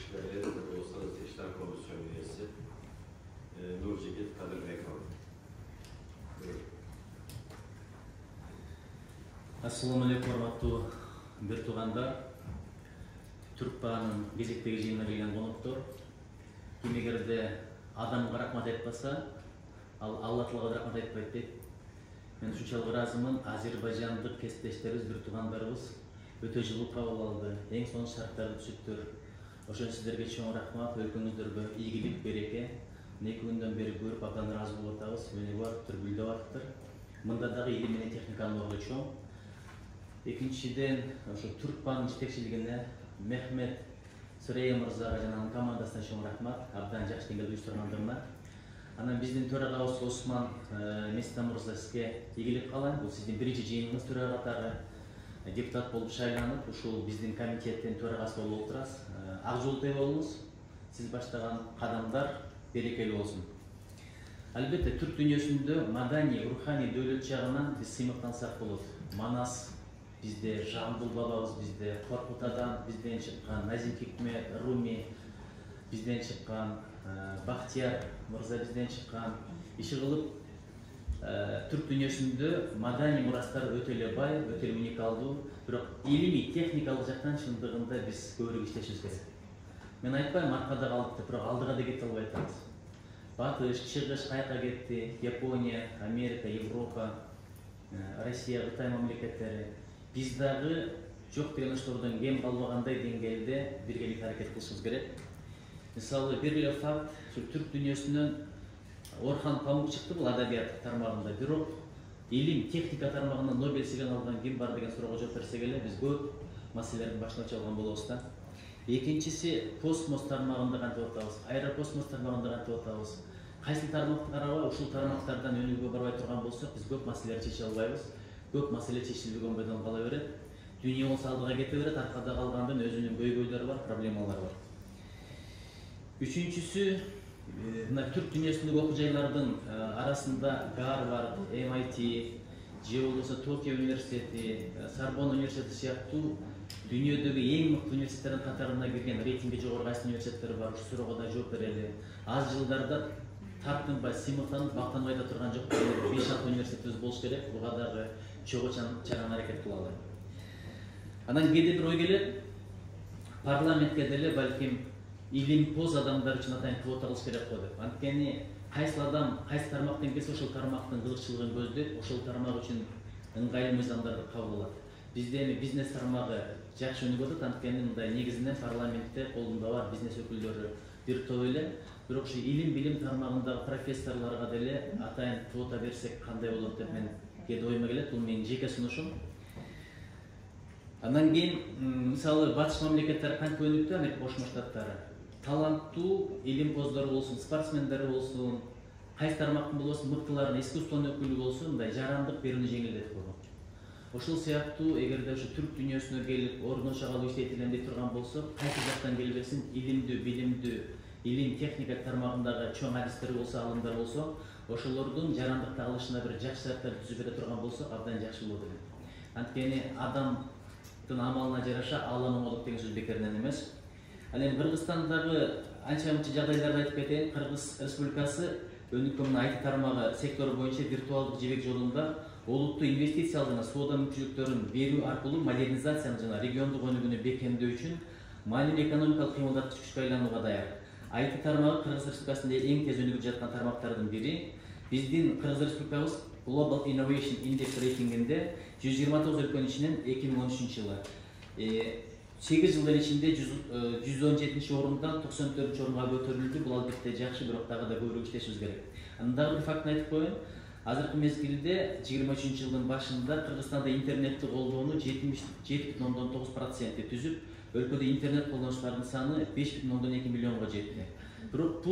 İşleri Uluslararası İşler Komisyonu üyesi Nurcigit Kadirbekov. Assalamu alaikum hormаттуу bir tуугандар. Түркпаанын кезектеги жыйынына келген коноктор. Ким эгерде адамга рахмат айтпаса, ал Алла Таалага рахмат айтпайт дейт. Мен ушунчалык ыраазымын. Азербайжандык кесиптештерибиз, bir туугандарыбыз өтө жылуу кабыл алды. Эң сонун шарттарды түзүптүр. Ошон сиздерге чоң рахмат, өлкөңүздөргө ийгилик, береке. 2 күндөн бери көрүп абдан ыраазы болуп атабыз. Мени барыптыр, гүлдөп атыптыр. Мында дагы илим менен техниканын орду чоң. Экинчиден, ошо Түркпаанын жетекчилигине Мехмет Сүрейя мырзага жана анын командасына чоң рахмат, абдан жакшы деңгээлде уюштургандыгына. Анан биздин төрагабыз Осман Места мырза, сизге ийгилик каалайм. Бул сиздин биринчи жыйыныңыз төрага катары депутат болуп шайланып, ушул биздин комитеттин төрагасы болуп отурасыз. Ак жолдой болуңуз. Сиз баштаган кадамдар берекелүү болсун. Албетте, түрк дүйнөсүндө маданий, руханий дөөлөт жагынан биз сыймыктансак болот. Манас bizde Жамбыл бабабыз, bizde Коркут адам, бизден чыккан Назим Хикмет, Руми, бизден чыккан Бахтияр мырза, бизден чыккан. Иши кылып, түрк дүйнөсүндө маданий мурастар өтө эле бай, өтө эле уникалдуу, бирок илимий, техникалык жактан чындыгында биз көбүрөөк иштешибиз керек. Мен айтпайм аркада калдык, бирок алдыга да кете албай атабыз. Батыш, чыгыш каяка кетти? Япония, Америка, Европа, Россия, Кытай мамлекеттери. Биз дагы жок деген оштордон кем калбагандай деңгээлде биргеликте аракет кылышыбыз керек. Мисалы, бир эле факт, түрк дүйнөсүнөн Орхан Памук чыкты бул адабият тармагында. Бирок илим, техника тармагында Нобель сыйлыгын алган ким бар деген суроого жооп берсек эле, биз көп маселелердин башына чалган алган болобуз да. Экинчиси, космос тармагында кантип атабыз, аэрокосмос тармагында кантип атабыз. Кайсы тармакты карабай, ушул тармактардан өнүгүүгө барбай турган болсок, биз көп маселелерди чече албайбыз. Көп маселе чечилбеген бойдон кала берет. Дүйнө болсо алдыга кете берет, аркада калгандын өзүнүн көйгөйлөрү бар, проблемалары бар. Үчүнчүсү, мына түрк дүйнөсүндөгү окуу жайлардын арасында Гарвард, MIT, же болбосо Токио университети, Сорбонна университети сыяктуу дүйнөдөгү эң мыкты университеттердин катарына кирген рейтинги жогору кайсы университеттер бар, ушул суроого да жооп берели. Аз жылдарда тартынбай, сыймыктанып, мактанбай да турган жок. 5-6 университетибиз болуш керек. Буга дагы чогуу чаган аракет кылалы. Анан кээде бир ой келет, парламентке деле балким илимпоз адамдар үчүн атайын квота кылыш керек го деп. Анткени кайсы адам кайсы тармактан келсе, ошол тармактын кызыкчылыгын көздөп, ошол тармак үчүн ыңгайлуу мыйзамдарды кабыл алат. Бизде эми бизнес тармагы жакшы өнүгүп атат, анткени мындай негизинен парламентте колунда бар бизнес өкүлдөрү бир топ эле. Бирок ушу илим-билим тармагындагы профессорлорго деле атайын квота берсек кандай болот деп мен кээде оюма келет. Бул менин жеке сунушум. Андан кийин, мисалы, батыш мамлекеттер кантип өнүктү? Америка Кошмо Штаттары. Таланттуу илимпоздор болсун, спортсмендер болсун, кайсы тармактын болбосун, мыктыларын, искусствонун өкүлү болсун, мындай жарандык берүүнү жеңилдетип койгон. Ошол сыяктуу, эгерде ушу түрк дүйнөсүнө келип, ордунча калып иштетилем деп турган болсо, кайсы жактан келбесин, илимдүү, билимдүү, илим техника тармагындагы чоң адистер болсо, алымдар болсо, ошолордун жарандыкта калышына бир жакшы шарттар түзүп бере турган болсо, абдан жакшы болот эле. Анткени адамдын амалына жараша Алланын оңолук деген сөз бекеринен эмес. Ал эми Кыргызстандагы анча-мынча жагдайларды айтып кетейин. Кыргыз Республикасы өнүккөн IT тармагы сектору боюнча виртуалдык жибек жолунда олуттуу инвестициялык жана соода мүмкүнчүлүктөрүн берүү аркылуу модернизацияны жана региондук өнүгүүнү бекемдөө үчүн маанилүү экономикалык кыймылдатчы күчкө айланууга даяр. IT тармагы Кыргыз Республикасында эң тез өнүгүп жаткан тармактардын бири. Биздин Кыргыз Республикабыз Global Innovation Index рейтингинде 129 өлкөнүн ичинен 2013 жылы 8 жылдын ичинде 117 орундан 94 орунга көтөрүлдү. Бул албетте жакшы, бирок дагы да көбүрөөк иштешибиз керек. Дагы бир фактын айтып коеюн. Азыркы мезгилде 23 жылдын башында Кыргызстанда интернетти колдоону 77,9% түзүп, өлкөдө интернет колдонуучулардын саны 5,2 миллионго жетти. Бирок бул